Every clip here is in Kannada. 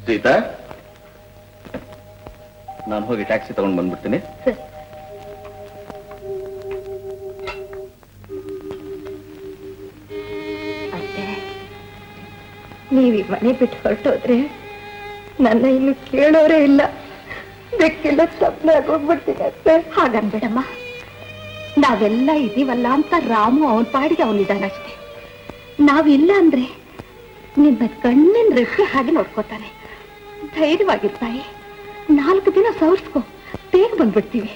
ಸೀತಾ, ನಾನು ಹೋಗಿ ಟ್ಯಾಕ್ಸಿ ತಗೊಂಡು ಬಂದ್ಬಿಡ್ತೀನಿ. ಅತ್ತೆ, ನೀವು ಈ ಮನೆ ಬಿಟ್ಟು ಹೊರಟೋದ್ರೆ ನನ್ನ ಇನ್ನು ಕೇಳೋರೇ ಇಲ್ಲ. ಬೆಕ್ಕಿಲ್ಲ ತಪ್ಪನೆ ಆಗೋಗ್ಬಿಡ್ತೀನಿ ಅತ್ತೆ. ಹಾಗನ್ಬೇಡಮ್ಮ, ನಾವೆಲ್ಲ ಇದೀವಲ್ಲ ಅಂತ ರಾಮು ಅವನ ಪಾಡಿಗೆ ಅವನಿದ್ದಾನಷ್ಟೇ. ನಾವಿಲ್ಲ ಅಂದ್ರೆ ನಿನ್ನ ಕಣ್ಣಿನ ರೆಪ್ಪೆ ಹಾಗೆ ನೋಡ್ಕೋತಾನೆ. ಧೈರ್ಯವಾಗಿರ್ತಾಯಿ, 4 ದಿನ ಸವರ್ಸ್ಕೊ, ಬೇಗ ಬಂದ್ಬಿಡ್ತೀವಿ.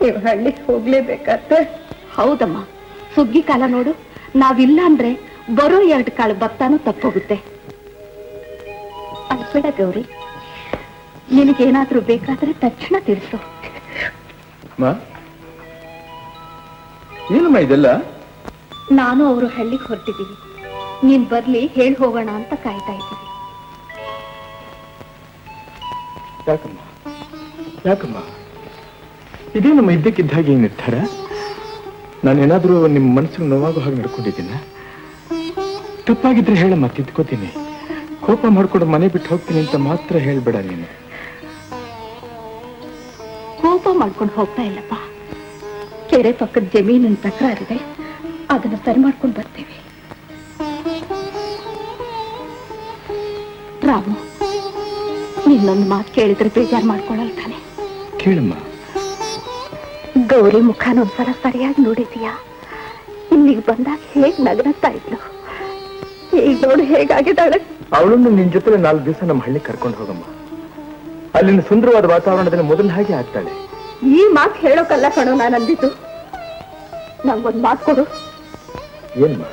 ನೀವು ಹಳ್ಳಿಗೆ ಹೋಗ್ಲೇಬೇಕಾದ್ರೆ. ಹೌದಮ್ಮ, ಸುಗ್ಗಿ ಕಾಲ ನೋಡು, ನಾವಿಲ್ಲ ಅಂದ್ರೆ ಬರೋ 2 ಕಾಳು ಭತ್ತಾನು ತಪ್ಪೋಗುತ್ತೆ. ಅನ್ಬೇಡ ಗೌರಿ, ನಿನಗೇನಾದ್ರೂ ಬೇಕಾದ್ರೆ ತಕ್ಷಣ ತಿಳಿಸು. ಏನಮ್ಮ ಇದೆಲ್ಲ? ನಾನು ಅವರು ಹಳ್ಳಿಗೆ ಹೊರಟಿದ್ದೀವಿ, ನೀನ್ ಬರ್ಲಿ ಹೇಳಿ ಹೋಗೋಣ ಅಂತ ಕಾಯ್ತಾ ಇದ್ದೀವಿ. ಯಾಕಮ್ಮ ಇದೇ ನಮ್ಮ ಇದ್ದಕ್ಕಿದ್ದ ಹಾಗೆ ಈ ನಿರ್ಧಾರ? ನಾನೇನಾದ್ರೂ ನಿಮ್ಮ ಮನಸ್ಸಿಗೆ ನೋವಾಗೋ ಹಾಗೆ ನಡ್ಕೊಂಡಿದ್ದೀನ? ತಪ್ಪಾಗಿದ್ರೆ ಹೇಳಮ್ಮ, ತಿದ್ಕೋತೀನಿ. ಕೋಪ ಮಾಡ್ಕೊಂಡು ಮನೆ ಬಿಟ್ಟು ಹೋಗ್ತೀನಿ ಅಂತ ಮಾತ್ರ ಹೇಳ್ಬೇಡ ನೀನು. ಕೋಪ ಮಾಡ್ಕೊಂಡು ಹೋಗ್ತಾ ಇಲ್ಲಪ್ಪ, ಕೆರೆ ಪಕ್ಕದ ಜಮೀನಿನ ತಕರಾರಿದೆ, ಅದನ್ನ ಸರಿ ಮಾಡ್ಕೊಂಡು ಬರ್ತೀವಿ. ರಾಮು, ನಿನ್ನೊಂದು ಮಾತು ಕೇಳಿದ್ರೆ ಬೇಜಾರು ಮಾಡ್ಕೊಳ್ಳಲ್ಲ ತಾನೆ? ಕೇಳಮ್ಮ. ಗೌರಿ ಮುಖನೊಂದ್ಸಲ ಸರಿಯಾಗಿ ನೋಡಿದೀಯಾ? ಇಲ್ಲಿಗೆ ಬಂದಾಗ ಹೇಗ್ ನಗನತ್ತಾ ಇದ್ಲು, ಈಗ ನೋಡು ಹೇಗಾಗಿದ್ದಾಳೆ. ಅವಳನ್ನು ನಿನ್ ಜೊತೆ 4 ದಿವಸ ನಮ್ಮ ಹಳ್ಳಿ ಕರ್ಕೊಂಡು ಹೋಗಮ್ಮ. ಅಲ್ಲಿನ ಸುಂದರವಾದ ವಾತಾವರಣದಲ್ಲಿ ಮೊದಲ ಹಾಗೆ ಆಗ್ತಾಳೆ. ಈ ಮಾತು ಹೇಳೋಕಲ್ಲ ಕಣೋ ನಾನು ಅಂದಿದ್ದು. ನಂಗೊಂದು ಮಾತು ಕೊಡು. ಏನ್ಮ?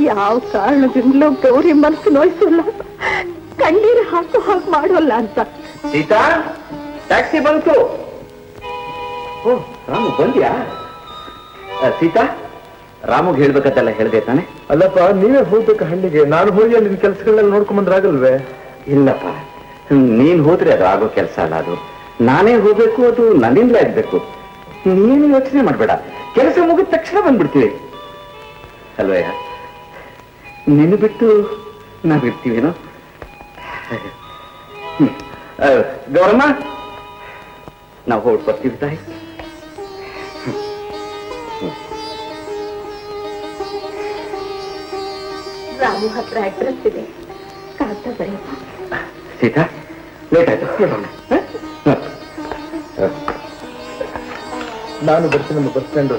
ಯಾವ ಕಾರಣದಿಂದಲೂ ಗೌರಿ ಮನಸ್ಸು ನೋಯಿಸಲ್ಲ, ಕಣ್ಣೀರು ಹಾಕೋ ಹಾಗೆ ಮಾಡೋಲ್ಲ ಅಂತ. ಸೀತಾ, ಟ್ಯಾಕ್ಸಿ ಬಂತು. ಓ, ರಾಮು ಬಂದ್ಯಾ? ಸೀತಾ, ರಾಮುಗೆ ಹೇಳ್ಬೇಕಂತೆಲ್ಲ ಹೇಳ್ದೆ ತಾನೆ? ಅಲ್ಲಪ್ಪ, ನೀವೇ ಹೋಗ್ಬೇಕು ಹಳ್ಳಿಗೆ. ನಾನು ಹೋಗಿ ಅಲ್ಲಿ ಕೆಲಸಗಳನ್ನೆಲ್ಲ ನೋಡ್ಕೊಂಡ್ ಬಂದ್ರಾಗಲ್ವೇ? ಇಲ್ಲಪ್ಪ, ನೀನ್ ಹೋದ್ರೆ ಅದು ಆಗೋ ಕೆಲಸ ಅಲ್ಲ. ಅದು ನಾನೇ ಹೋಗ್ಬೇಕು, ಅದು ನನ್ನಿಂದಲೇ ಆಗ್ಬೇಕು. ನೀನು ಯೋಚನೆ ಮಾಡ್ಬೇಡ, ಕೆಲಸ ಮುಗಿದ ತಕ್ಷಣ ಬಂದ್ಬಿಡ್ತೀವಿ ಅಲ್ವಯ್ಯ? ನಿನ್ನ ಬಿಟ್ಟು ನಾವಿರ್ತೀವೇನೋ. ಗೌರಮ್ಮ, ನಾವು ಹೊರಟು ಬರ್ತೀವಿ ತಾಯಿ. ರಾಮು ಹತ್ರ ಅಡ್ರೆಸ್ ಇದೆ, ಕಾಗ್ದ ಬರೆಯಪ್ಪ. ಸೀತಾ, ಲೇಟ್ ಆಯ್ತು. ನಾನು ಬರ್ತೀನಿ ನಮ್ಮ ಬಸ್ ಸ್ಟ್ಯಾಂಡ್.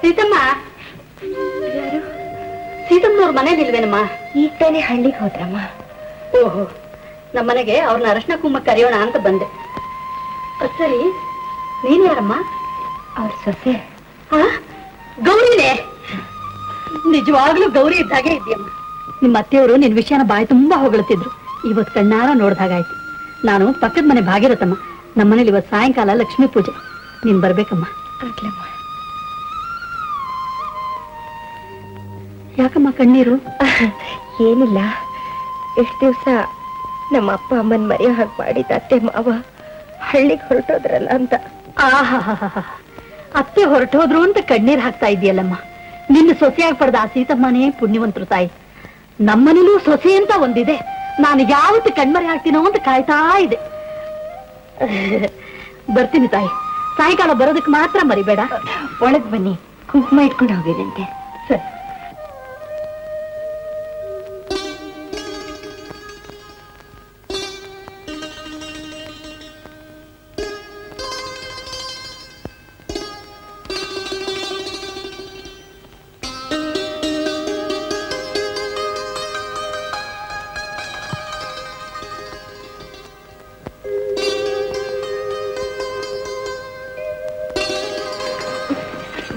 ಸೀತಮ್ಮ, ಯಾರು? ಸೀತಮ್ಮನವ್ರ ಮನೇಲಿಲ್ವೇನಮ್ಮ? ಈಗ ತಾನೇ ಹಳ್ಳಿಗೆ ಹೋದ್ರಮ್ಮ. ಓಹೋ, ನಮ್ಮನೆಗೆ ಅವ್ರನ್ನ ಅರಶಿನ ಕುಂಭ ಕರೆಯೋಣ ಅಂತ ಬಂದೆ. ಸರಿ, ನೀನ್ ಯಾರಮ್ಮ? ಅವ್ರ ಸೊಸೆ. ಗೌರಿನೇ? ನಿಜವಾಗ್ಲೂ ಗೌರಿ ಇದ್ದಾಗೆ ಇದೆಯಮ್ಮ. ನಿಮ್ಮ ಅತ್ತೆಯವರು ನಿನ್ ವಿಷಯನ ಬಾಯಿ ತುಂಬಾ ಹೊಗಳುತ್ತಿದ್ರು. ಇವತ್ತು ಕಣ್ಣಾರ ನೋಡ್ದಾಗಾಯ್ತು. ನಾನು ಪಕ್ಕದ ಮನೆ ಭಾಗಿರತಮ್ಮ. ನಮ್ಮನೇಲಿ ಇವತ್ತು ಸಾಯಂಕಾಲ ಲಕ್ಷ್ಮೀ ಪೂಜೆ, ನೀನ್ ಬರ್ಬೇಕಮ್ಮ. ಯಾಕಮ್ಮ ಕಣ್ಣೀರು? ಏನಿಲ್ಲ, ಎಷ್ಟು ದಿವಸ ನಮ್ಮ ಅಪ್ಪ ಅಮ್ಮನ್ ಮರೆಯೋ ಹಾಗೆ ಮಾಡಿದ ಅತ್ತೆ ಮಾವ ಹಳ್ಳಿಗೆ ಹೊರಟೋದ್ರಲ್ಲ ಅಂತ. ಆಹಾ, ಅತ್ತೆ ಹೊರಟೋದ್ರು ಅಂತ ಕಣ್ಣೀರ್ ಹಾಕ್ತಾ ಇದೆಯಲ್ಲಮ್ಮ. ನಿನ್ನ ಸೊಸೆಯಾಗಿ ಪಡೆದ ಆ ಸೀತಮ್ಮನೇ ಪುಣ್ಯವಂತರು ತಾಯಿ. ನಮ್ಮನೇಲೂ ಸೊಸೆ ಅಂತ ಒಂದಿದೆ. ನಾನು ಯಾವತ್ತು ಕಣ್ಮರೆ ಹಾಕ್ತೀನೋ ಅಂತ ಕಾಯ್ತಾ ಇದೆ. ಬರ್ತೀನಿ ತಾಯಿ, ಸಾಯಂಕಾಲ ಬರೋದಕ್ಕೆ ಮಾತ್ರ ಮರಿಬೇಡ. ಒಳಗ್ ಬನ್ನಿ, ಕುಂಕುಮ ಇಟ್ಕೊಂಡು ಹೋಗಿದಂತೆ. ಸರಿ.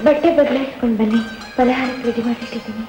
ಬಟ್ಟೆ ಬದಲಾಯಿಸ್ಕೊಂಡು ಬನ್ನಿ, ಪಲಹಾರಕ್ಕೆ ರೆಡಿ ಮಾಡಿಟ್ಟಿದ್ದೀನಿ.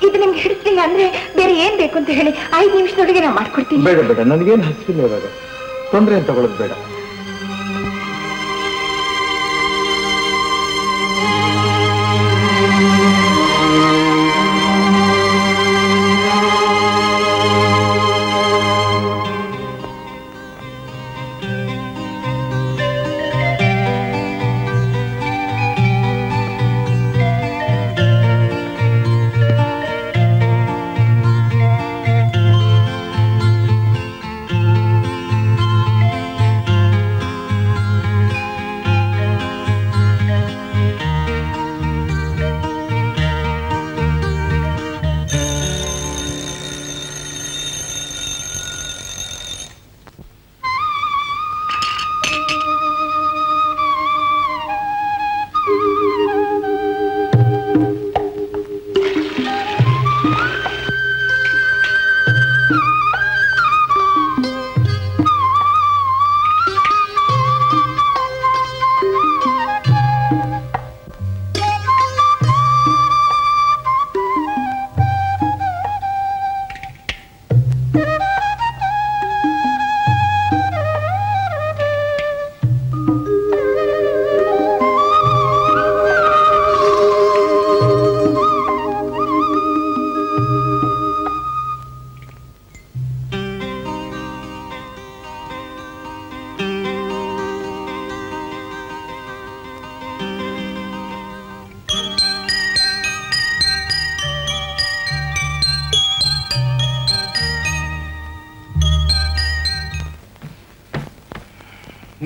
ಇದು ನಿಮ್ಗೆ ಹಿಡಿಸ್ತೀನಿ ಅಂದ್ರೆ ಬೇರೆ ಏನ್ ಬೇಕು ಅಂತ ಹೇಳಿ 5 ನಿಮಿಷದೊಳಗೆ ನಾನು ಮಾಡ್ಕೊಡ್ತೀನಿ. ಬೇಡ ಬೇಡ, ನನಗೇನು ಹಸಿವಿಲ್ಲ ಇವಾಗ. ತೊಂದರೆ ಅಂತ ತಗೊಳ್ಳೋದು ಬೇಡ.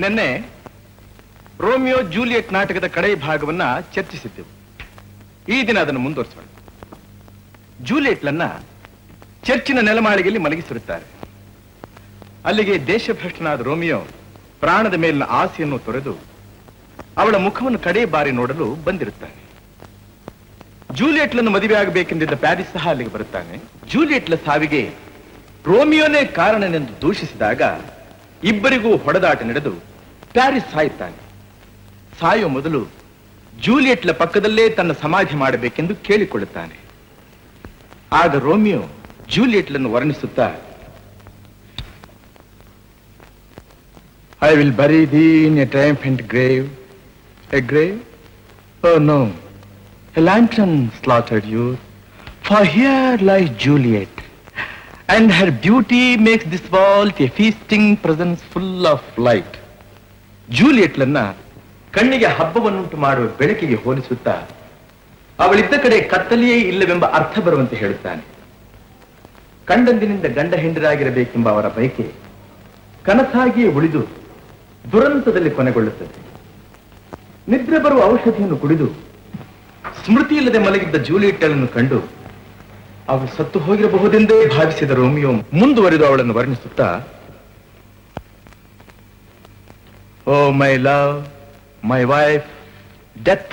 ನಿನ್ನೆ ರೋಮಿಯೋ ಜೂಲಿಯಟ್ ನಾಟಕದ ಕಡೆ ಭಾಗವನ್ನ ಚರ್ಚಿಸಿದ್ದೆವು. ಈ ದಿನ ಅದನ್ನು ಮುಂದುವರಿಸೋಣ. ಜೂಲಿಯಟ್ಲನ್ನ ಚರ್ಚಿನ ನೆಲಮಾಳಿಗೆಯಲ್ಲಿ ಮಲಗಿಸಿರುತ್ತಾರೆ. ಅಲ್ಲಿಗೆ ದೇಶಭ್ರಷ್ಟನಾದ ರೋಮಿಯೋ ಪ್ರಾಣದ ಮೇಲಿನ ಆಸೆಯನ್ನು ತೊರೆದು ಅವಳ ಮುಖವನ್ನು ಕಡೆ ಬಾರಿ ನೋಡಲು ಬಂದಿರುತ್ತಾನೆ. ಜೂಲಿಯಟ್ಲನ್ನು ಮದುವೆಯಾಗಬೇಕೆಂದಿದ್ದ ಪ್ಯಾರಿಸ್ ಸಹ ಅಲ್ಲಿಗೆ ಬರುತ್ತಾನೆ. ಜೂಲಿಯಟ್ಲ ಸಾವಿಗೆ ರೋಮಿಯೋನೇ ಕಾರಣನೆಂದು ದೂಷಿಸಿದಾಗ ಇಬ್ಬರಿಗೂ ಹೊಡೆದಾಟ ನಡೆದು ಪ್ಯಾರಿಸ್ ಸಾಯುತ್ತಾನೆ. ಸಾಯೋ ಮೊದಲು ಜೂಲಿಯಟ್ಲ ಪಕ್ಕದಲ್ಲೇ ತನ್ನ ಸಮಾಧಿ ಮಾಡಬೇಕೆಂದು ಕೇಳಿಕೊಳ್ಳುತ್ತಾನೆ. ಆಗ ರೋಮಿಯೋ ಜೂಲಿಯಟ್ಲನ್ನು ವರ್ಣಿಸುತ್ತಾ, ಐ ವಿಲ್ ಬರಿ thee in a triumphant grave. A grave? Oh no, a lantern slaughtered you, for here lies Juliet, and her beauty makes this vault a feasting presence full of light. ಜೂಲಿಯಟ್ಲನ್ನ ಕಣ್ಣಿಗೆ ಹಬ್ಬವನ್ನುಂಟು ಮಾಡುವ ಬೆಳಕಿಗೆ ಹೋಲಿಸುತ್ತಾ ಅವಳಿದ್ದ ಕಡೆ ಕತ್ತಲೆಯೇ ಇಲ್ಲವೆಂಬ ಅರ್ಥ ಬರುವಂತೆ ಹೇಳುತ್ತಾನೆ. ಕಂಡಂದಿನಿಂದ ಗಂಡ ಹೆಂಡರಾಗಿರಬೇಕೆಂಬ ಅವರ ಬಯಕೆ ಕನಸಾಗಿಯೇ ಉಳಿದು ದುರಂತದಲ್ಲಿ ಕೊನೆಗೊಳ್ಳುತ್ತದೆ. ನಿದ್ರೆ ಬರುವ ಔಷಧಿಯನ್ನು ಕುಡಿದು ಸ್ಮೃತಿ ಇಲ್ಲದೆ ಮಲಗಿದ್ದ ಜೂಲಿಯಟ್ಳನ್ನು ಕಂಡು ಅವಳು ಸತ್ತು ಹೋಗಿರಬಹುದೆಂದೇ ಭಾವಿಸಿದ ರೋಮಿಯೋ ಮುಂದುವರಿದು ಅವಳನ್ನು ವರ್ಣಿಸುತ್ತಾ, oh my love, my wife, death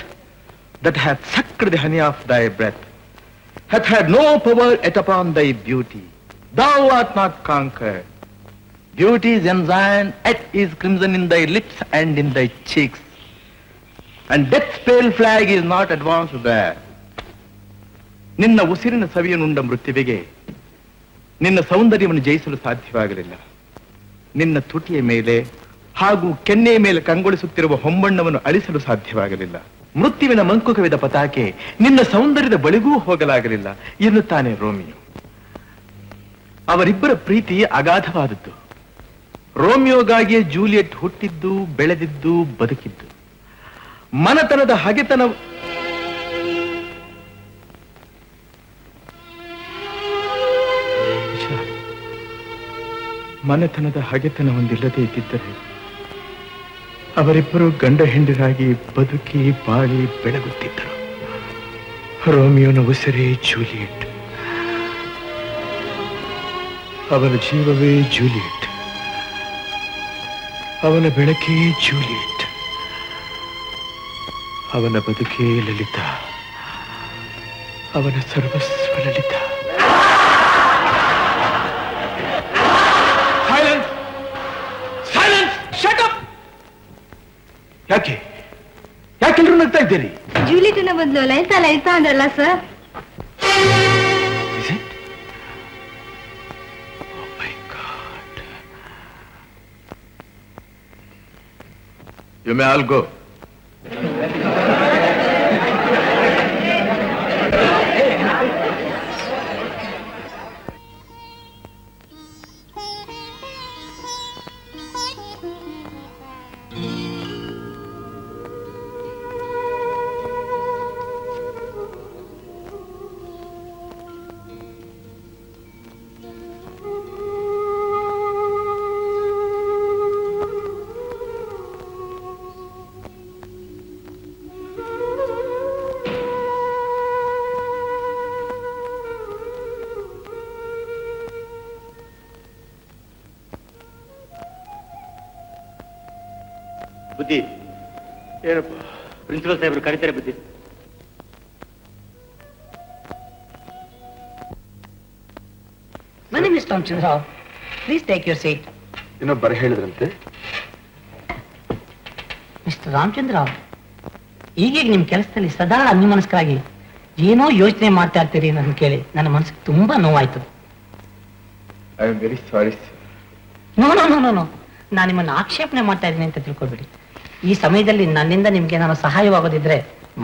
that hath sucked the honey of thy breath hath had no power yet upon thy beauty. Thou art not conquered. Beauty is ensign, yet is crimson in thy lips and in thy cheeks, and death's pale flag is not advanced there. ನಿನ್ನ ಉಸಿರಿನ ಸವಿಯನ್ನುಂಡ ಮೃತ್ಯುವಿಗೆ ನಿನ್ನ ಸೌಂದರ್ಯವನ್ನು ಜಯಿಸಲು ಸಾಧ್ಯವಾಗಲಿಲ್ಲ. ನಿನ್ನ ತುಟಿಯ ಮೇಲೆ ಹಾಗೂ ಕೆನ್ನೆಯ ಮೇಲೆ ಕಂಗೊಳಿಸುತ್ತಿರುವ ಹೊಂಬಣ್ಣವನ್ನು ಅಳಿಸಲು ಸಾಧ್ಯವಾಗಲಿಲ್ಲ. ಮೃತ್ಯುವಿನ ಮಂಕುಕವಿದ ಪತಾಕೆ ನಿನ್ನ ಸೌಂದರ್ಯದ ಬಳಿಗೂ ಹೋಗಲಾಗಲಿಲ್ಲ ಎನ್ನುತ್ತಾನೆ ರೋಮಿಯೋ. ಅವರಿಬ್ಬರ ಪ್ರೀತಿ ಅಗಾಧವಾದದ್ದು. ರೋಮಿಯೋಗಾಗಿಯೇ ಜೂಲಿಯಟ್ ಹುಟ್ಟಿದ್ದು, ಬೆಳೆದಿದ್ದು, ಬದುಕಿದ್ದು. ಮನತನದ ಹಗೆತನ ಮನೆತನದ ಹಗೆತನ ಒಂದಿಲ್ಲದೆ ಇದ್ದಿದ್ದರೆ ಅವರಿಬ್ಬರು ಗಂಡ ಹೆಂಡರಾಗಿ ಬದುಕಿ ಬಾಳಿ ಬೆಳಗುತ್ತಿದ್ದರು. ರೋಮಿಯೋನ ಉಸಿರೇ ಜೂಲಿಯೆಟ್, ಅವನ ಜೀವವೇ ಜೂಲಿಯೆಟ್, ಅವನ ಬೆಳಕೇ ಜೂಲಿಯೆಟ್, ಅವನ ಬದುಕೇ ಲಲಿತಾ, ಅವನ ಸರ್ವಸ್ವ ಲಲಿತಾ. ಯಾಕೆ ಯಾಕೆಲ್ರೂ ನಗ್ತಾ ಇದ್ದೀರಿ? ಜೂಲಿಯಟ್ನ ಬದಲು ಲಲಿತಾ ಲಲಿತಾ ಅಂದ್ರಲ್ಲ sir. Is it? Oh my God. You may all go. ಬುದ್ಧಿ, ಏನಪ್ಪ? ಪ್ರಿನ್ಸಿಪಲ್ ಸಾಹೇಬರು ಕರೀತಾರೆ ಬುದ್ಧಿ. My name is Tom Chandra. Please take your seat. ಇನ್ನೊಬ್ಬರು ಹೇಳಿದ್ರಂತೆ. ಮಿಸ್ಟರ್ ರಾಮಚಂದ್ರ, ಈಗೀಗ ನಿಮ್ಮ ಕೆಲಸದಲ್ಲಿ ಸದಾ ಅನ್ಯಮನಸ್ಕರಾಗಿ ಏನೋ ಯೋಚನೆ ಮಾಡ್ತಾ ಇರ್ತೀರಿ ನನ್ನ ಕೇಳಿ ನನ್ನ ಮನಸ್ಸಿಗೆ ತುಂಬಾ ನೋವಾಯ್ತು. I am very sorry. No no no no no ನಾನು ನಿಮ್ಮನ್ನು ಆಕ್ಷೇಪಣೆ ಮಾಡ್ತಾ ಇದ್ದೀನಿ ಅಂತ ತಿಳ್ಕೊಬೇಡಿ. ಈ ಸಮಯದಲ್ಲಿ ನನ್ನಿಂದ ನಿಮ್ಗೆ ನಾನು ಸಹಾಯವಾಗೋದಿದ್ರೆ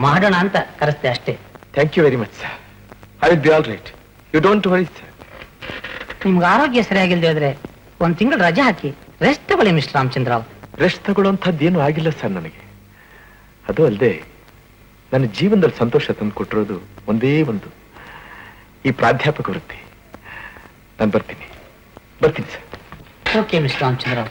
ಮಾಡೋಣ ಅಂತ ಕರೆಸ್ತೆ ಅಷ್ಟೇ. Thank you very much sir. I will be all right. You don't worry sir. ನಿಮ್ಗೆ ಆರೋಗ್ಯ ಸರಿಯಾಗಿಲ್ದೇ ಇದ್ರೆ ಒಂದ್ ತಿಂಗಳು ರಜೆ ಹಾಕಿ ರೆಸ್ಟ್ ತಗೊಳ್ಳಿ ಮಿಸ್ಟರ್ ರಾಮಚಂದ್ರ. ರೆಸ್ಟ್ ತಗೊಳ್ಳೋಂಥದ್ದು ಏನೂ ಆಗಿಲ್ಲ ಸರ್ ನನಗೆ. ಅದು ಅಲ್ಲದೆ ನನ್ನ ಜೀವನದಲ್ಲಿ ಸಂತೋಷ ತಂದು ಕೊಟ್ಟಿರೋದು ಒಂದೇ ಒಂದು, ಈ ಪ್ರಾಧ್ಯಾಪಕ ವೃತ್ತಿ. ನಾನು ಬರ್ತೀನಿ ಸರ್. Okay mister Ramachandra.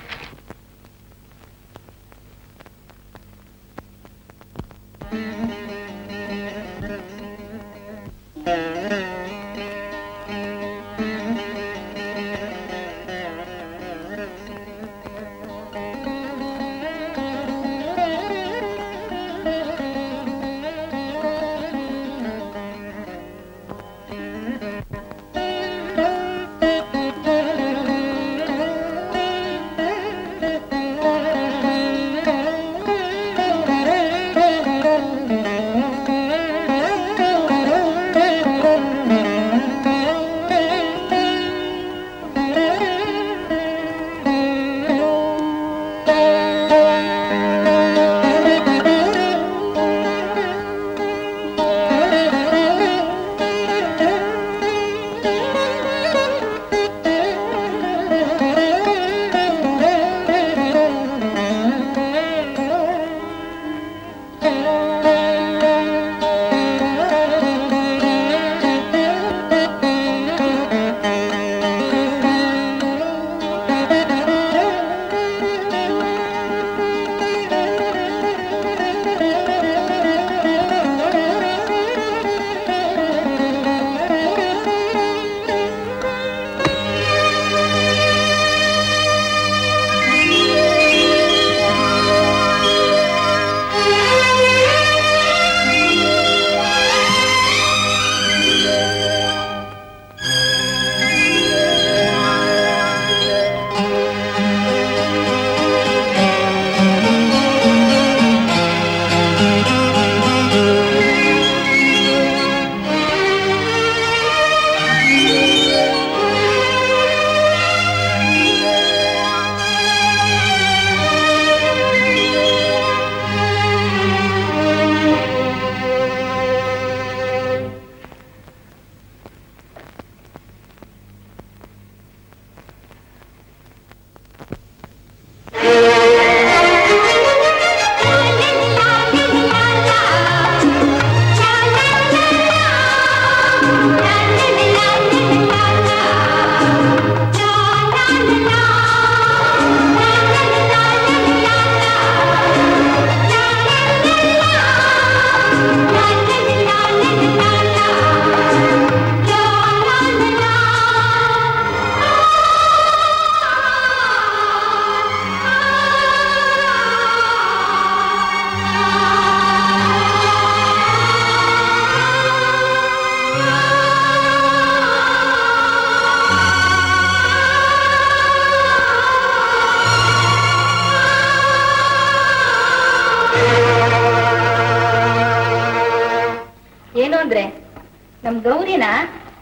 ನಮ್ ಗೌರಿನ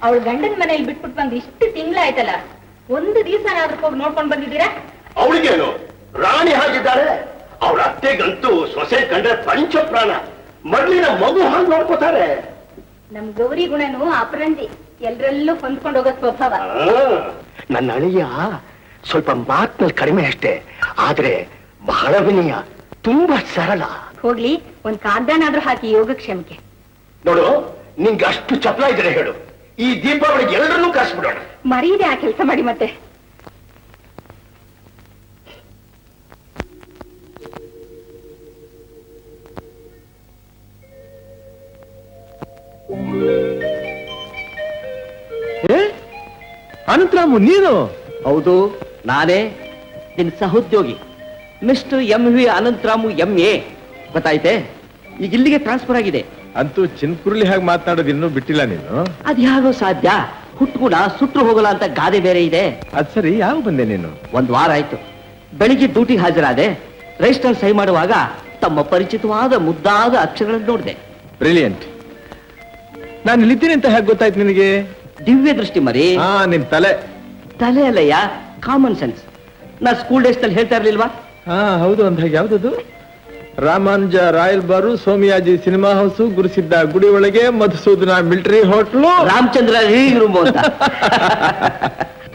ಅವಳ ಗಂಡನ ಮನೇಲಿ ಬಿಟ್ಬಿಟ್ಟು ಬಂದು ಇಷ್ಟು ತಿಂಗಳಾಯ್ತಲ್ಲ, ಒಂದು ದಿವಸನಾದ್ರೂ ಹೋಗಿ ನೋಡ್ಕೊಂಡ್ ಬಂದಿದ್ದೀರಾ? ಅವಳಿಗೇನು ರಾಣಿ ಹಾಗಿದ್ದಾರೆ. ಅವಳ ಅತ್ತೆಗಂತೂ ಸೊಸೆ ಕಂಡ್ರೆ ಪಂಚ ಪ್ರಾಣ, ಮಡ್ಲಿನ ಮಗು ಹಾಗೆ ನೋಡ್ಕೋತಾರೆ. ನಮ್ ಗೌರಿ ಗುಣನು ಅಪರಂಜಿ, ಎಲ್ರಲ್ಲೂ ಹೊಂದ್ಕೊಂಡು ಹೋಗೋ ಸ್ವಭಾವ. ನನ್ನ ಅಳಿಯ ಸ್ವಲ್ಪ ಮಾತಿನಲ್ಲಿ ಕಡಿಮೆ ಅಷ್ಟೇ, ಆದ್ರೆ ಬಹಳ ವಿನಯ, ತುಂಬಾ ಸರಳ. ಹೋಗ್ಲಿ, ಒಂದ್ ಕಾಗ್ದಾನಾದ್ರೂ ಹಾಕಿ ಯೋಗಕ್ಷೇಮಕ್ಕೆ. ನೋಡು, ನಿಂಗೆ ಅಷ್ಟು ಚಪಲ ಇದ್ರೆ ಹೇಳು, ಈ ದೀಪಾವಳಿಗೆ ಎಲ್ಲರನ್ನೂ ಕರೆಸ್ಬಿಡೋಣ. ಮರೀದೆ ಆ ಕೆಲಸ ಮಾಡಿ ಮತ್ತೆ. ಅನಂತರಾಮು, ನೀನು? ಹೌದು, ನಾನೇ ನಿನ್ ಸಹೋದ್ಯೋಗಿ ಮಿಸ್ಟರ್ MV ಅನಂತರಾಮು MA. ಗೊತ್ತಾಯ್ತೆ? ಈಗ ಇಲ್ಲಿಗೆ ಟ್ರಾನ್ಸ್ಫರ್ ಆಗಿದೆ. ಅಂತೂ ಚಿನ್ಕುರುಳಿ ಹಾಗೆ ಮಾತನಾಡೋದು ಇನ್ನೂ ಬಿಟ್ಟಿಲ್ಲ ನೀನು. ಅದ್ಯಾಗೋ ಸಾಧ್ಯ? ಹುಟ್ಟುಗುಣ ಸುಟ್ರು ಹೋಗಲ್ಲ ಅಂತ ಗಾದೆ ಬೇರೆ ಇದೆ. ಅದ್ ಸರಿ, ಯಾವ ಬಂದೆ ನೀನು? ಒಂದ್ ವಾರ ಆಯ್ತು. ಬೆಳಿಗ್ಗೆ ಡ್ಯೂಟಿ ಹಾಜರಾದೆ. ರಿಜಿಸ್ಟರ್ ಸಹಿ ಮಾಡುವಾಗ ತಮ್ಮ ಪರಿಚಿತವಾದ ಮುದ್ದಾದ ಅಕ್ಷರಗಳನ್ನು ನೋಡಿದೆ. ಬ್ರಿಲಿಯಂಟ್. ನಾನು ಇಲ್ಲಿದ್ದೀನಿ ಅಂತ ಹೇಗೆ ಗೊತ್ತಾಯ್ತು ನಿನಗೆ? ದಿವ್ಯ ದೃಷ್ಟಿ ಮರಿ. ನಿಮ್ ತಲೆ. ತಲೆ ಅಲ್ಲಯ್ಯ, ಕಾಮನ್ ಸೆನ್ಸ್. ನಾ ಸ್ಕೂಲ್ ಡೇಸ್ ನಲ್ಲಿ ಹೇಳ್ತಾ ಇರ್ಲಿಲ್ವಾ? ಹೌದು. ಅಂದ ಹಾಗೆ ಯಾವ್ದದು? ರಾಮಾನುಜ ರಾಯಲ್ ಬಾರು, ಸೋಮಿಯಾಜಿ ಸಿನಿಮಾ ಹೌಸು, ಗುರುಸಿದ್ದ ಗುಡಿ ಒಳಗೆ, Madhusudana military hotel, Ramachandra reading room ಅಂತ.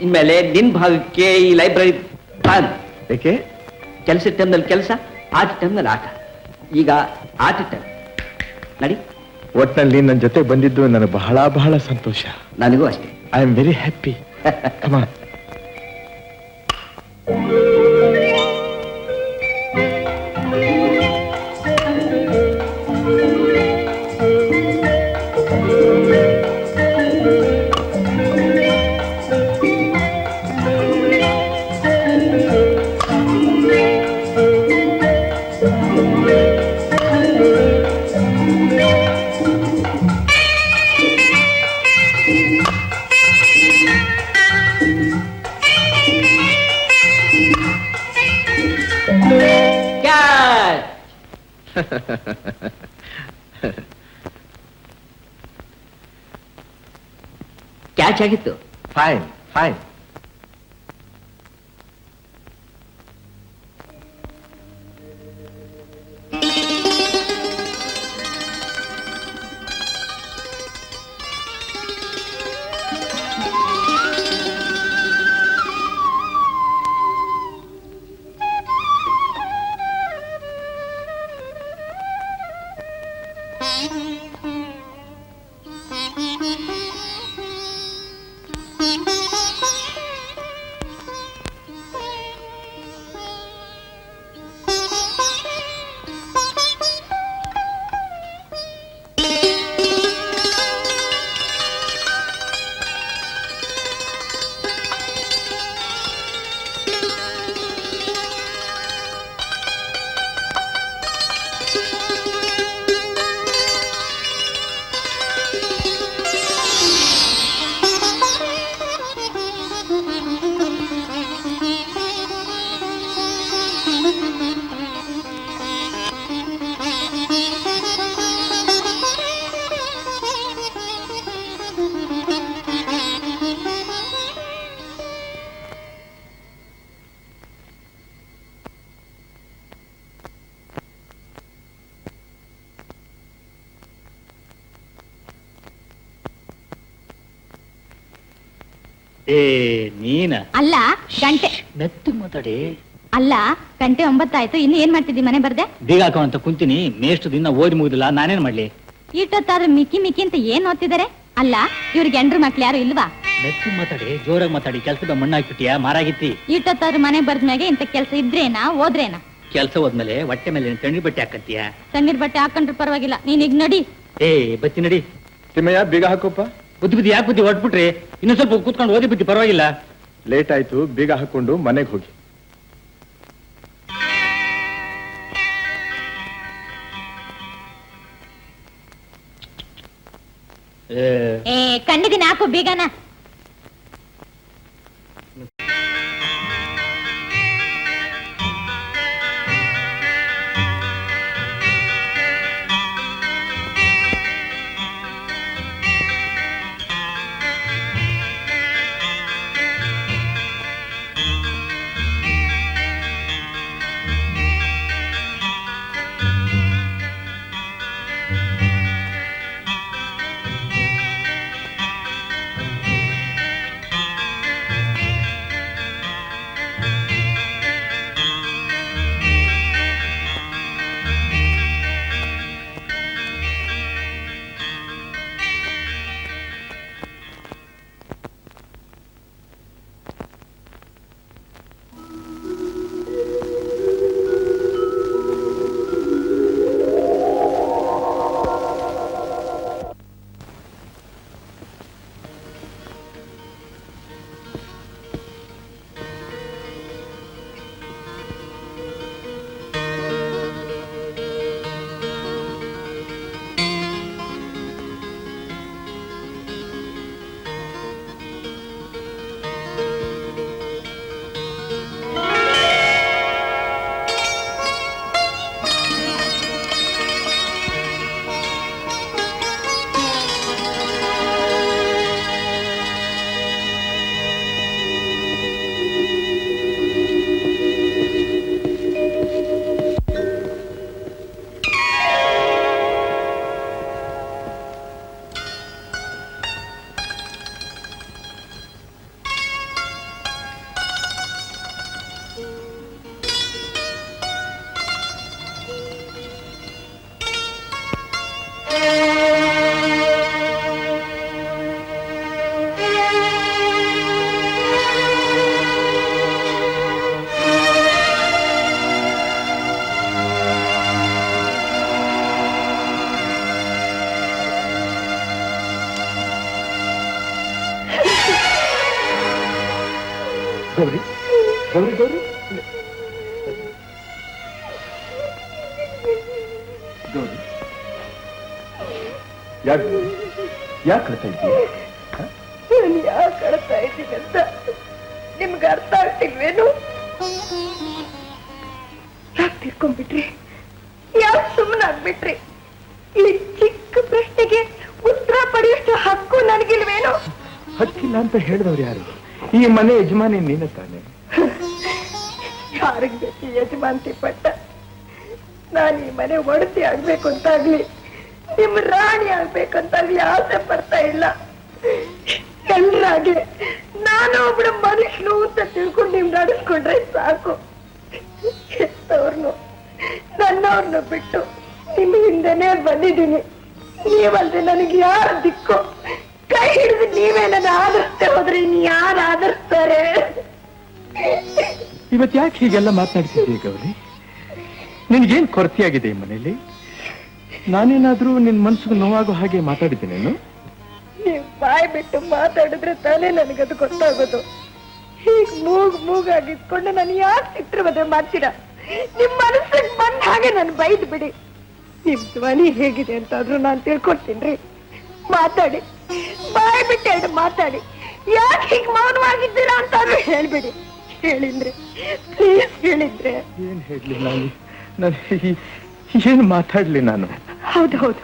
ಇನ್ಮೇಲೆ ನಿನ್ ಭಾಗಕ್ಕೆ ಈ ಲೈಬ್ರರಿ ಪ್ಲಾನ್. ಏಕೆ? ಕೆಲಸ ಟೈಮ್ನಲ್ಲಿ ಕೆಲಸ, ಆಟ ಟೈಮ್ನಲ್ಲಿ ಆಟ. ಈಗ ಆಟ ಟೈಮ್ ನಡಿ. ಒಟ್ನಲ್ಲಿ ನನ್ನ ಜೊತೆ ಬಂದಿದ್ದು ನನಗೆ ಬಹಳ ಬಹಳ ಸಂತೋಷ. ನನಗೂ ಅಷ್ಟೇ. I am very happy. Catch ಆಗಿತ್ತು. Fine fine. ನೀನ ಅಲ್ಲ ಗಂಟೆ ಮೆತ್ತು ಮಾತಾಡಿ. ಅಲ್ಲ ಗಂಟೆ 9 ಆಯ್ತು, ಇನ್ನು ಏನ್ ಮಾಡ್ತಿದ್ದಿ? ಮನೆ ಬರ್ದೆ? ಬೀಗ ಹಾಕೋಂತ ಕುಂತೀನಿ. ಮೇಷ್ಟು ದಿನ ಓದಿ ಮುಗುದಿಲ್ಲ, ನಾನೇನ್ ಮಾಡ್ಲಿ? ಇಟ್ಟೊತ್ತಾದ್ರೂ ಮಿಕ್ಕಿ ಮಿಕ್ಕಿ ಅಂತ ಏನ್ ಓದ್ತಿದಾರೆ? ಅಲ್ಲ ಇವ್ರಿಗೆ ಎಂಡ್ರು ಮಕ್ಳು ಯಾರು ಇಲ್ವಾ? ಮೆತ್ತು ಮಾತಾಡಿ, ಜೋರಾಗಿ ಮಾತಾಡಿ. ಕೆಲ್ಸದ ಮಣ್ಣಾಕ್ಬಿಟ್ಟಿಯಾ? ಮಾರಾಗಿತ್ತಿ. ಇಟ್ಟೊತ್ತಾದ್ರೂ ಮನೆ ಬರ್ದ್ಮ್ಯಾಗೆ ಇಂತ ಕೆಲ್ಸ ಇದ್ರೇನಾ ಓದ್ರೇನಾ? ಕೆಲ್ಸ ಹೋದ್ಮೇಲೆ ಹೊಟ್ಟೆ ಮೇಲೆ ತಣ್ಣೀರ್ ಬಟ್ಟೆ ಹಾಕಂತೀಯ? ತಣ್ಣೀರ್ ಬಟ್ಟೆ ಹಾಕೊಂಡ್ರು ಪರವಾಗಿಲ್ಲ, ನೀನ್ ಈಗ ನಡಿ. ಬತ್ತಿ ನಡಿ. ತಿಮ್ಮಯ್ಯ, ಬೀಗ ಹಾಕೋಪ್ಪ. ಬುದ್ಧಿ ಯಾಕೆ ಬುದ್ಧಿ ಹೊಟ್ಬಿಟ್ರಿ? ಇನ್ನೊಂದ್ ಸ್ವಲ್ಪ ಕೂತ್ಕೊಂಡು ಓದಿ ಬುದ್ಧಿ, ಪರವಾಗಿಲ್ಲ. ಲೇಟ್ ಆಯ್ತು, ಬೀಗ ಹಾಕೊಂಡು ಮನೆಗೆ ಹೋಗಿ. ಕಂಡಿದ್ದೀನಿ, ಹಾಕು ಬೀಗನ. ಗೌರಿ ಗೌರಿ ಗೌರಿ ಗೌರಿ ಯಾಕೆ ಕಳ್ತಾ ಇದ್ದೀಯ? ನಾನು ಯಾಕೆ ಅಳ್ತಾ ಇದ್ದೀನಿ ಅಂತ ನಿಮ್ಗೆ ಅರ್ಥ ಆಗ್ತಿಲ್ವೇನು? ಯಾಕೆ ತಿರ್ಕೊಂಡ್ಬಿಟ್ರಿ? ಯಾಕೆ ಸುಮ್ಮನಾಗ್ಬಿಟ್ರಿ? ಈ ಚಿಕ್ಕ ಪ್ರಶ್ನೆಗೆ ಉತ್ತರ ಪಡೆಯಷ್ಟು ಹಕ್ಕು ನನಗಿಲ್ವೇನು? ಹಕ್ಕಿಲ್ಲ ಅಂತ ಹೇಳಿದವ್ರು ಯಾರು? ಈ ಮನೆ ಯಜಮಾನಿ ನೀನ ತಾನೆ. ಯಾರಿಗೆ ಬೇಕು ಯಜಮಾನ್ತಿ ಪಟ್ಟ? ನಾನು ಈ ಮನೆ ಒಡತಿ ಆಗ್ಬೇಕು ಅಂತಾಗ್ಲಿ ನಿಮ್ ರಾಣಿ ಆಗ್ಬೇಕಂತಾಗ್ಲಿ ಆಸೆ ಪಡ್ತಾ ಇಲ್ಲ. ಎಲ್ಲರಾಗೆ ನಾನು ಒಬ್ಬಳು ಮನುಷ್ಯನು ಅಂತ ತಿಳ್ಕೊಂಡು ನಿಮ್ ನಡೆಸ್ಕೊಂಡ್ರೆ ಸಾಕು. ಎಷ್ಟವ್ರನ್ನು ನನ್ನವ್ರನ್ನು ಬಿಟ್ಟು ನಿಮ್ ಹಿಂದೆನೆ ಬಂದಿದ್ದೀನಿ. ನೀವಲ್ದೆ ನನಗೆ ಯಾರು ದಿಕ್ಕು? ಕೈ ಹಿಡಿದು ನೀವೇ ನನ್ನ ಆದರ್ಸ್ತೆ ಹೋದ್ರೆ ಇನ್ನು ಯಾರು ಆದರ್ಸ್ತಾರೆ? ಇವತ್ತು ಯಾಕೆ ಹೀಗೆಲ್ಲ ಮಾತನಾಡ್ತಿದ್ದೀಯ ಗೌರಿ? ನಿನ್ಗೇನ್ ಕೊರತೆಯಾಗಿದೆ ಈ ಮನೆಯಲ್ಲಿ? ನಾನೇನಾದ್ರೂ ನಿನ್ ಮನ್ಸಿಗೆ ನೋವಾಗೋ ಹಾಗೆ ಮಾತಾಡಿದ್ದೇನೇನು? ನೀವು ಬಾಯಿ ಬಿಟ್ಟು ಮಾತಾಡಿದ್ರೆ ತಾನೇ ನನಗದು ಗೊತ್ತಾಗೋದು. ಹೀಗ್ ಮೂಗಾಗಿದ್ಕೊಂಡು ನಾನು ಯಾಕೆ ಚಿತ್ರವದೆ ಮಾಡ್ತೀರಾ? ನಿಮ್ ಮನಸ್ಸಿಗೆ ಬಂದ ಹಾಗೆ ನಾನು ಬೈದ್ ಬಿಡಿ. ನಿಮ್ ಧ್ವನಿ ಹೇಗಿದೆ ಅಂತಾದ್ರೂ ನಾನು ತಿಳ್ಕೊಡ್ತೀನಿ. ಮಾತಾಡಿ, ಬಾಯಿ ಬಿಟ್ಟು ಎರಡು ಮಾತಾಡಿ. ಯಾಕೆ ಹೀಗ್ ಮೌನವಾಗಿದ್ದೀರಾ ಅಂತಾದ್ರೂ ಹೇಳ್ಬಿಡಿ. ಹೇಳಿದ್ರೆ ಪ್ಲೀಸ್ ಹೇಳಿದ್ರೆ. ಏನ್ ಹೇಳ್ಲಿ ನಾನು ಏನು ಮಾತಾಡ್ಲಿ ನಾನು? ಹೌದೌದು,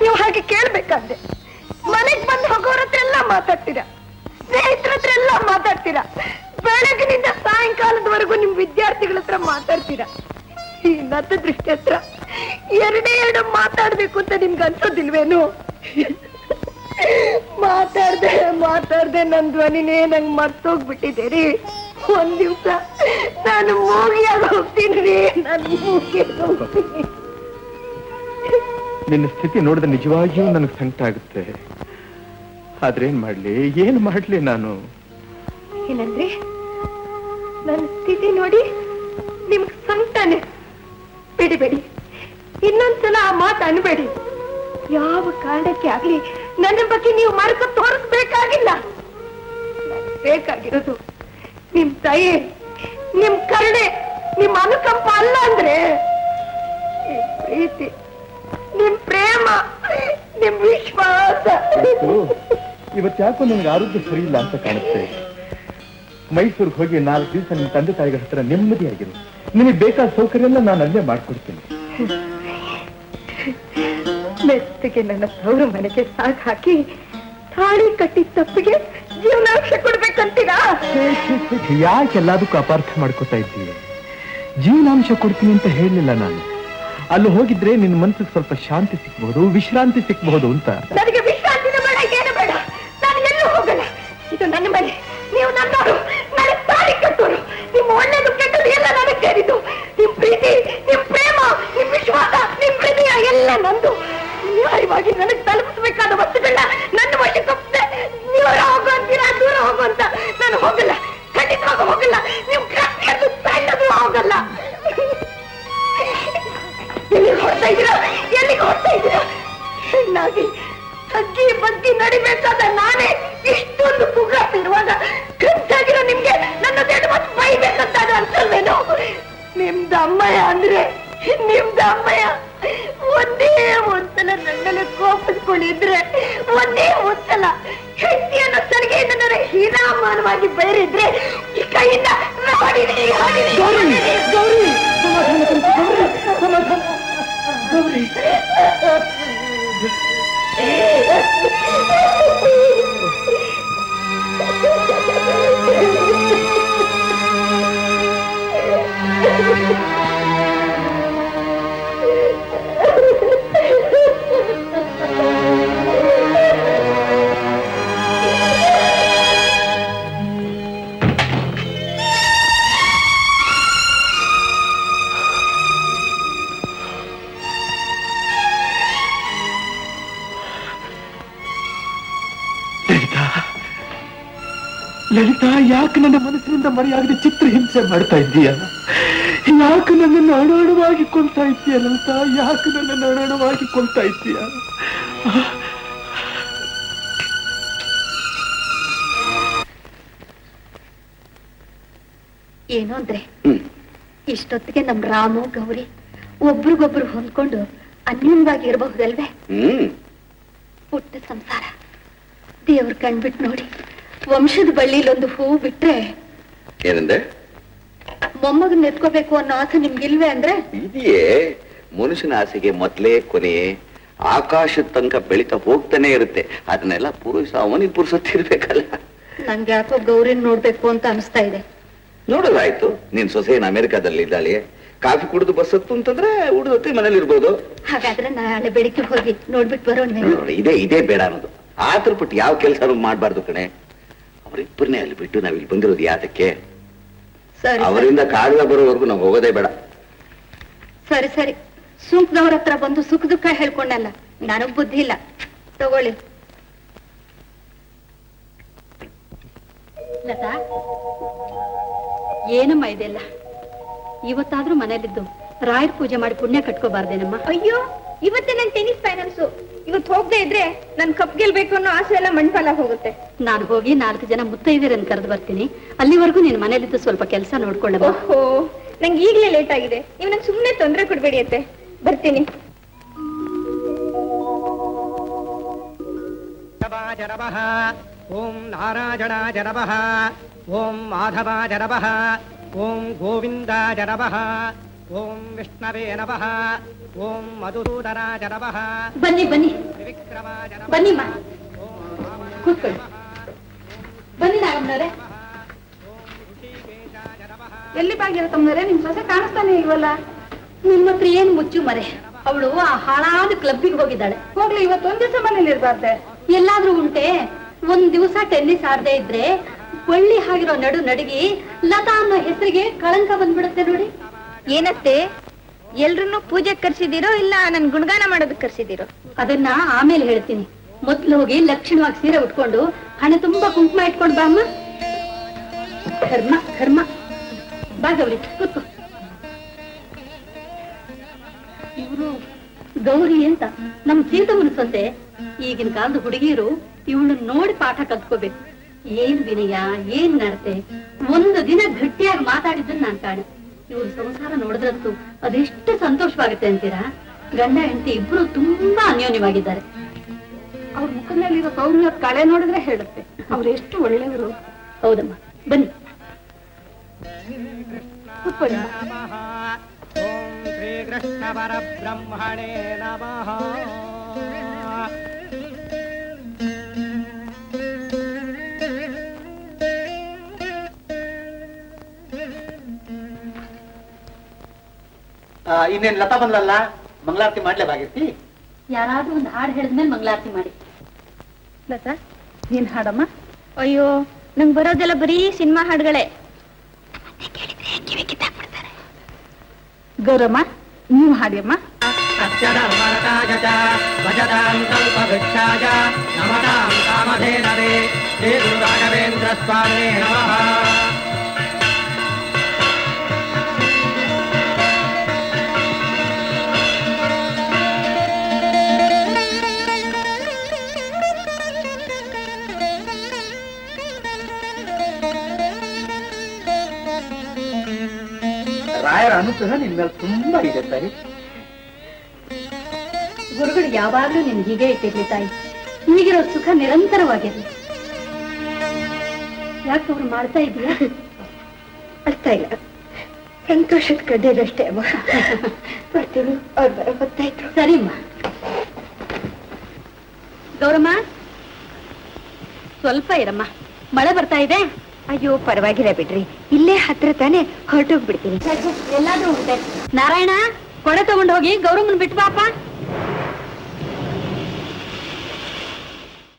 ನೀವು ಹಾಗೆ ಕೇಳ್ಬೇಕಾದ್ರೆ ಮನೆಗ್ ಬಂದು ಹೋಗೋರ ಹತ್ರ ಎಲ್ಲ ಮಾತಾಡ್ತೀರಾ, ಸ್ನೇಹಿತರ ಹತ್ರ ಎಲ್ಲ ಮಾತಾಡ್ತೀರಾ, ಬೆಳಗಿನಿಂದ ಸಾಯಂಕಾಲದವರೆಗೂ ನಿಮ್ ವಿದ್ಯಾರ್ಥಿಗಳ ಹತ್ರ ಮಾತಾಡ್ತೀರಾ. ಈ ನತ್ತ ದೃಷ್ಟಿ ಹತ್ರ ಎರಡು ಮಾತಾಡ್ಬೇಕು ಅಂತ ನಿಮ್ಗೆ ಅನ್ಸೋದಿಲ್ವೇನು? ಮಾತಾಡ್ದೆ ನನ್ ಧ್ವನಿನೇ ನಂಗ್ ಮರ್ತೋಗ್ಬಿಟ್ಟಿದ್ದೀರಿ. ಒಂದ್ ದಿವ್ಸ ನಾನು ಮೂಗಿಯಾಗಿ ಹೋಗ್ತೀನಿ. ನಾನು ಮೂಗಿಯಾಗಿ ಹೋಗ್ತೀನಿ. ನಿನ್ನ ಸ್ಥಿತಿ ನೋಡಿದ್ರೆ ನಿಜವಾಗಿಯೂ ನನಗೆ ಸಂಕಟ ಆಗುತ್ತೆ. ಆದ್ರೆ ಏನ್ ಮಾಡ್ಲಿ ನಾನು? ಏನಂದ್ರೆ ನನ್ನ ಸ್ಥಿತಿ ನೋಡಿ ನಿಮ್ಗೆ ಸಂಕಟನೆ? ಬಿಡಿಬೇಡಿ, ಇನ್ನೊಂದ್ಸಲ ಆ ಮಾತು ಅನ್ಬೇಡಿ. ಯಾವ ಕಾರಣಕ್ಕೆ ಆಗ್ಲಿ ನನ್ನ ಬಗ್ಗೆ ನೀವು ಮಾರ್ಗ ತೋರಿಸ್ಬೇಕಾಗಿಲ್ಲ. ಬೇಕಾಗಿರೋದು ನಿಮ್ ದಯೆ, ನಿಮ್ ಕರುಣೆ, ನಿಮ್ ಅನುಕಂಪ ಅಲ್ಲ ಅಂದ್ರೆ ನಿಮ್ ಪ್ರೀತಿ, ನಿಮ್ ಪ್ರೇಮ, ನಿಮ್ ವಿಶ್ವಾಸ. ಇವತ್ತು ಯಾಕೋ ನಿಮ್ಗೆ ಆರೋಗ್ಯ ಸರಿ ಇಲ್ಲ ಅಂತ ಕಾಣುತ್ತೆ. ಮೈಸೂರಿಗೆ ಹೋಗಿ 4 ದಿವಸ ನಿಮ್ಮ ತಂದೆ ತಾಯಿಗಳ ಹತ್ರ ನೆಮ್ಮದಿಯಾಗಿರು. ನಿಮಗೆ ಬೇಕಾದ ಸೌಕರ್ಯ ಎಲ್ಲ ನಾನು ಅಲ್ಲೇ ಮಾಡ್ಕೊಡ್ತೀನಿ. ಮೆತ್ತಿಗೆ ನನ್ನ ತವರು ಮನೆಗೆ ಸಾಕ್ ಹಾಕಿ ತಾಳಿ ಕಟ್ಟಿ ತಪ್ಪಿಗೆ ಜೀವನಾಂಶ ಕೊಡ್ಬೇಕಂತೀರಾ? ಯಾಕೆಲ್ಲದಕ್ಕೂ ಅಪಾರ್ಥ ಮಾಡ್ಕೋತಾ ಇದ್ದೀಯ? ಜೀವನಾಂಶ ಕೊಡ್ತೀನಿ ಅಂತ ಹೇಳಲಿಲ್ಲ ನಾನು. ಅಲ್ಲಿ ಹೋಗಿದ್ರೆ ನಿನ್ನ ಮನಸ್ಸಿಗೆ ಸ್ವಲ್ಪ ಶಾಂತಿ ಸಿಕ್ಬಹುದು, ವಿಶ್ರಾಂತಿ ಸಿಕ್ಬಹುದು ಅಂತ. ನನಗೆ ವಿಶ್ರಾಂತಿನ ಬೇಡ, ಏನು ಬೇಡ. ನಾನು ಎಲ್ಲೂ ಹೋಗಲ್ಲ. ಇದು ನನ್ನ ಮನೆ, ನೀವು ನನ್ನವರು, ನನಗೆ ತಾಳಿ ಕಟ್ಟೋರು. ನಿಮ್ಮ ಒಳ್ಳೆಯದು ಕೆಟ್ಟದ್ದು ಎಲ್ಲ ನನಗೆ ಸೇರಿದ್ದು. ನಿಮ್ ಪ್ರೀತಿ, ನಿಮ್ ಪ್ರೇಮ, ನಿಮ್ ವಿಶ್ವಾಸ, ನಿಮ್ ಹೃದಯ ಎಲ್ಲ ನಂದು. ನ್ಯಾಯವಾಗಿ ನನಗೆ ತಲುಪಿಸಬೇಕಾದ ವಸ್ತುಗಳನ್ನ ನನ್ನ ವಶಕ್ಕೆ ನೀವು ಹೋಗು ಅಂತೀರಾ, ದೂರ ಹೋಗು ಅಂತ. ನಾನು ಹೋಗಲ್ಲ, ಖಂಡಿತವಾಗ ಹೋಗಲ್ಲ. ನೀವು ಕಟ್ಟದು ಸಣ್ಣದು ಹೋಗಲ್ಲ. ಎಲ್ಲಿಗೆ ಹೊಡ್ತಾ ಇದ್ದೀರಾ? ಎಲ್ಲಿಗೆ ಹೊಡ್ತಾ ಇದ್ದೀರಾ? ಹೆಣ್ಣಾಗಿ ತಗ್ಗಿ ಬಗ್ಗಿ ನಡಿಬೇಕಾದ ನಾನೇ ಇಷ್ಟೊಂದು ಪುಗಾಟ ಇರುವಾಗ ಗಂಟಾಗಿರೋ ನಿಮ್ಗೆ ನನ್ನ ದೇಡು ಮತ್ತೆ ಬೈಬೇಕಂತ ಅನ್ಸಲ್ವೇನೋ? ನಿಮ್ದು ಅಮ್ಮಯ್ಯ ಅಂದ್ರೆ ನಿಮ್ದು ಅಮ್ಮಯ್ಯ ಒಂದೇ ಒಂದ್ಸಲ ನನ್ನಲ್ಲಿ ಕೋಪಿಸ್ಕೊಂಡಿದ್ರೆ, ಒಂದೇ ಒಂದ್ಸಲ ಹೆಂಡತಿಯನ್ನು ಸರಿಗೆಯಿಂದ ನನ್ನ ಹೀನಾಮಾನವಾಗಿ ಬೈರಿದ್ರೆ ಈ ಕೈಯಿಂದ ಹೊಡಿರಿ, ಹೊಡಿರಿ, ಹೊಡಿರಿ. ಗೌರಿ, ಸಮಾಧಾನ. ಗೌರಿ, ಲಲಿತಾ, ಯಾಕೆ ನನ್ನ ಮನಸ್ಸಿನಿಂದ ಮರೆಯಾಗದೆ ಚಿತ್ರಹಿಂಸೆ ಮಾಡ್ತಾ ಇದ್ದೀಯ? ಯಾಕೆ ನನ್ನನ್ನು ಅಣುವಾಗಿ ಕೊಲ್ತಾ ಇದ್ದೀಯ ಲಲಿತಾ? ಯಾಕೆ ನನ್ನನ್ನು ಅಣುವಾಗಿ ಕೊಲ್ತಾ ಇದ್ದೀಯ? ಏನು ಅಂದ್ರೆ ಇಷ್ಟೊತ್ತಿಗೆ ನಮ್ ರಾಮು ಗೌರಿ ಒಬ್ರಿಗೊಬ್ರು ಹೊಂದ್ಕೊಂಡು ಅನ್ಯೋನ್ಯವಾಗಿ ಇರಬಹುದಲ್ವೇ? ಪುಟ್ಟ ಸಂಸಾರ ದೇವ್ರ ಕಣ್ಬಿಟ್ಟು ನೋಡಿ, ವಂಶದ ಬಳ್ಳಿಲೊಂದು ಹೂ ಬಿಟ್ರೆ ಏನಂದ್ರೆ ಮೊಮ್ಮಗನ್ ಎತ್ಕೋಬೇಕು ಅನ್ನೋ ಆಸೆ ನಿಮ್ಗಿಲ್ವೇ ಅಂದ್ರೆ? ಇದೆಯೇ ಮನುಷ್ಯನ ಆಸೆಗೆ ಮೊದ್ಲೇ ಕೊನೆಯೇ ಆಕಾಶದ ತನಕ ಬೆಳಿತಾ ಹೋಗ್ತಾನೆ ಇರುತ್ತೆ. ಅದನ್ನೆಲ್ಲ ಅವನಿಗೆ ಪುರುಸೊತ್ತಿರ್ಬೇಕಲ್ಲ. ನಂಗೆ ಯಾಕೋ ಗೌರಿನ್ ನೋಡ್ಬೇಕು ಅಂತ ಅನಿಸ್ತಾ ಇದೆ. ನೋಡೋದಾಯ್ತು, ನೀನ್ ಸೊಸೆನ ಅಮೆರಿಕಾದಲ್ಲಿ ಇದ್ದಾಳೆ, ಕಾಫಿ ಕುಡಿದು ಬಸ್ ಹತ್ತು ಅಂತಂದ್ರೆ ಉಳಿದೊತ್ತಿ ಮನೇಲಿ ಇರ್ಬೋದು. ಹಾಗಾದ್ರೆ ನಾಳೆ ಬೆಳಿಗ್ಗೆ ಹೋಗಿ ನೋಡ್ಬಿಟ್ಟು ಬರೋಣ. ಇದೇ ಬೇಡ ಅನ್ನೋದು. ಆತರ ಪಟ್ಟು ಯಾವ ಕೆಲಸ ಮಾಡ್ಬಾರ್ದು ಕಣೆ. ಅವರಿಬ್ಬರನ್ನೇ ಅಲ್ಲಿ ಬಿಟ್ಟು ನಾವಿಲ್ಲಿ ಬಂದಿರೋದು ಯಾತಕ್ಕೆ? ಸರಿ ಅವರಿಂದ ಕಾಗದ ಬರೋವರೆಗೂ ನಾವು ಹೋಗೋದೇ ಬೇಡ. ಸರಿ ಸರಿ, ಸುಂಕದವ್ರ ಹತ್ರ ಬಂದು ಸುಖ ದುಃಖ ಹೇಳ್ಕೊಂಡಲ್ಲ, ನನಗ್ ಬುದ್ಧಿ ಇಲ್ಲ. ತಗೊಳ್ಳಿ. ಲತಾ, ಏನಮ್ಮ ಇದೆಲ್ಲ? ಇವತ್ತಾದ್ರೂ ಮನೇಲಿದ್ದು ರಾಯರ್ ಪೂಜೆ ಮಾಡಿ ಪುಣ್ಯ ಕಟ್ಕೋಬಾರ್ದೇನಮ್ಮ? ಅಯ್ಯೋ, ಇವತ್ತೇ ನನ್ ಟೆನ್ನಿಸ್ ಫೈನಲ್ಸು. ಇವತ್ತು ಹೋಗದೆ ಇದ್ರೆ ನನ್ ಕಪ್ ಗೆಲ್ಬೇಕು ಅನ್ನೋ ಆಸೆ ಎಲ್ಲ ಮಣ್ಪಾಲ ಹೋಗುತ್ತೆ. ನಾನು ಹೋಗಿ 4 ಜನ ಮುತ್ತೈದೆಯರನ್ನು ಕರೆದು ಬರ್ತೀನಿ. ಅಲ್ಲಿವರೆಗೂ ನೀನ್ ಮನೇಲಿದ್ದು ಸ್ವಲ್ಪ ಕೆಲಸ ನೋಡ್ಕೊಳ್ಳಮ್ಮ. ಓಹೋ, ನಂಗೆ ಈಗ್ಲೇ ಲೇಟ್ ಆಗಿದೆ. ನೀವು ನಂಗೆ ಸುಮ್ಮನೆ ತೊಂದರೆ ಕೊಡ್ಬೇಡಿ ಅತ್ತೆ. ಬರ್ತೀನಿ. ಓಂ ನಾರಾಯಣಾಯ ನಮಃ, ಓಂ ಮಾಧವಾಯ ನಮಃ, ಓಂ ಗೋವಿಂದಾಯ ನಮಃ, ಓಂ ವಿಷ್ಣವೇ ನಮಃ, ಓಂ ಮಧುಸೂದನಾಯ ನಮಃ. ಬನ್ನಿ ಬನ್ನಿ ಬನ್ನಿಮ್ಮ, ಕೂತ್ಕೊಳ್ಳಿ. ಬನ್ನಿ ನಾಗಮ್ಮನವರೇ. ಎಲ್ಲಿ ಬಾಗಿರ ತಮ್ಮರೆ? ನಿಮ್ ಸೊಸೆ ಕಾಣಿಸ್ತಾನೆ ಇಲ್ವಲ್ಲ? ನಿಮ್ಮ ಹತ್ರ ಏನ್ ಮುಚ್ಚು ಮರೆ, ಅವಳು ಆ ಹಾಳಾದ ಕ್ಲಬ್ಬಿಗೆ ಹೋಗಿದ್ದಾಳೆ. ಹೋಗ್ಲಿ, ಇವತ್ತೊಂದ್ ದಿವಸ ಮನೇಲಿ ಇರ್ಬಾರ್ದೆ? ಎಲ್ಲಾದ್ರೂ ಉಂಟೆ? ಒಂದ್ ದಿವಸ ಟೆನ್ನಿಸ್ ಆಡದೆ ಇದ್ರೆ ಬಳ್ಳಿ ಆಗಿರೋ ನಡು ನಡುಗಿ ಲತಾ ಅನ್ನೋ ಹೆಸರಿಗೆ ಕಳಂಕ ಬಂದ್ಬಿಡುತ್ತೆ ನೋಡಿ. ಏನತ್ತೆ, ಎಲ್ರನ್ನೂ ಪೂಜೆ ಕರ್ಸಿದಿರೋ ಇಲ್ಲ ನನ್ ಗುಣಗಾನ ಮಾಡೋದಕ್ಕೆ ಕರ್ಸಿದಿರೋ? ಅದನ್ನ ಆಮೇಲೆ ಹೇಳ್ತೀನಿ. ಮೊದ್ಲು ಹೋಗಿ ಲಕ್ಷಣವಾಗಿ ಸೀರೆ ಉಟ್ಕೊಂಡು ಹಣೆ ತುಂಬಾ ಕುಂಕುಮ ಇಟ್ಕೊಂಡು ಬಾ ಅಮ್ಮ. ಕರ್ಮ ಕರ್ಮ. ಬಾ ಗೌರಿ, ಕೂತ್ಕೋ. ಇವರು ಗೌರಿ ಅಂತ ನಮ್ ಸೀತಮ್ಮನ ಸೊಸೆ. ಈಗಿನ ಕಾಲದ ಹುಡುಗಿಯರು ಇವಳು ನೋಡಿ ಪಾಠ ಕಲ್ತ್ಕೋಬೇಕು. ಏನ್ ವಿನಯ, ಏನ್ ನಡತೆ. ಒಂದು ದಿನ ಗಟ್ಟಿಯಾಗಿ ಮಾತಾಡಿದ್ದನ್ನ ನಾನ್ ಕಾಣೆ. ಇವ್ರ ಸಂಸಾರ ನೋಡಿದ್ರಂತೂ ಅದೆಷ್ಟು ಸಂತೋಷವಾಗುತ್ತೆ ಅಂತೀರಾ? ಗಂಡ ಹೆಂಡತಿ ಇಬ್ರು ತುಂಬಾ ಅನ್ಯೋನ್ಯವಾಗಿದ್ದಾರೆ. ಅವ್ರ ಮುಖದಲ್ಲಿರೋ ಸೌಮ್ಯ ಕಳೆ ನೋಡಿದ್ರೆ ಹೇಳುತ್ತೆ ಅವ್ರು ಎಷ್ಟು ಒಳ್ಳೆಯವರು. ಹೌದಮ್ಮ, ಬನ್ನಿ ಕೂತ್ಕೊಳ್ಳಿ. ಓಂ ಶ್ರೀ ಕೃಷ್ಣ ಪರಬ್ರಹ್ಮಣೇ ನಮಃ. ಇನ್ನೇನ್ ಲತಾ ಬಂದ್ಲಲ್ಲ, ಮಂಗಳಾರತಿ ಮಾಡ್ಲೇಬಾಗಿರ್ತಿ. ಯಾರಾದ್ರೂ ಒಂದು ಹಾಡು ಹೇಳಿದ್ಮೇಲೆ ಮಂಗಳಾರತಿ ಮಾಡಿ. ಲತಾ, ನೀನ್ ಹಾಡಮ್ಮ. ಅಯ್ಯೋ, ನಂಗ್ ಬರೋದೆಲ್ಲ ಬರೀ ಸಿನಿಮಾ ಹಾಡುಗಳೇ. ಗೌರಮ್ಮ, ನೀವು ಹಾಡಿಯಮ್ಮ. ಸತ್ಯಧರ್ಮರತಾಯ ಚ ಭಜತಾಂ ಕಲ್ಪವೃಕ್ಷಾಯ ನಮತಾಂ ಕಾಮಧೇನವೇ ಶ್ರೀ ಗುರು ರಾಘವೇಂದ್ರ ಸ್ವಾಮಿನೇ ನಮಃ. ರಾಯರ ಅನುಗ್ರಹ ನಿನ್ ಮೇಲೆ ತುಂಬಾ ಇದೆ ತಾಯಿ. ಗುರುಗಳು ಯಾವಾಗ್ಲೂ ನಿನ್ ಹೀಗೆ ಇಟ್ಟಿರ್ಲಿ ತಾಯಿ. ಈಗಿರೋ ಸುಖ ನಿರಂತರವಾಗಿರ್ಲಿ. ಯಾಕೆ ಅವ್ರು ಮಾಡ್ತಾ ಇದೀಯಾ? ಅರ್ಥ ಇಲ್ಲ, ಸಂತೋಷದ ಕಡ್ಡೆದಷ್ಟೇ ಅಮ್ಮ. ಬರ್ತೀನಿ, ಅವ್ರು ಬರೋ ಗೊತ್ತಾಯ್ತು. ಸರಿಮ್ಮ. ಗೌರಮ್ಮ, ಸ್ವಲ್ಪ ಇರಮ್ಮ, ಮಳೆ ಬರ್ತಾ ಇದೆ. ಅಯ್ಯೋ, ಪರವಾಗಿಲ್ಲ ಬಿಡ್ರಿ, ಇಲ್ಲೇ ಹತ್ರ ತಾನೆ, ಹೊರಟೋಗ್ಬಿಡ್ತೀನಿ. ಎಲ್ಲಾದ್ರೂ ಉಂಟೆ. ನಾರಾಯಣ, ಕೊಡೆ ತಗೊಂಡು ಹೋಗಿ ಗೌರಮ್ಮನ್ ಬಿಟ್ಟು ಬಾಪ.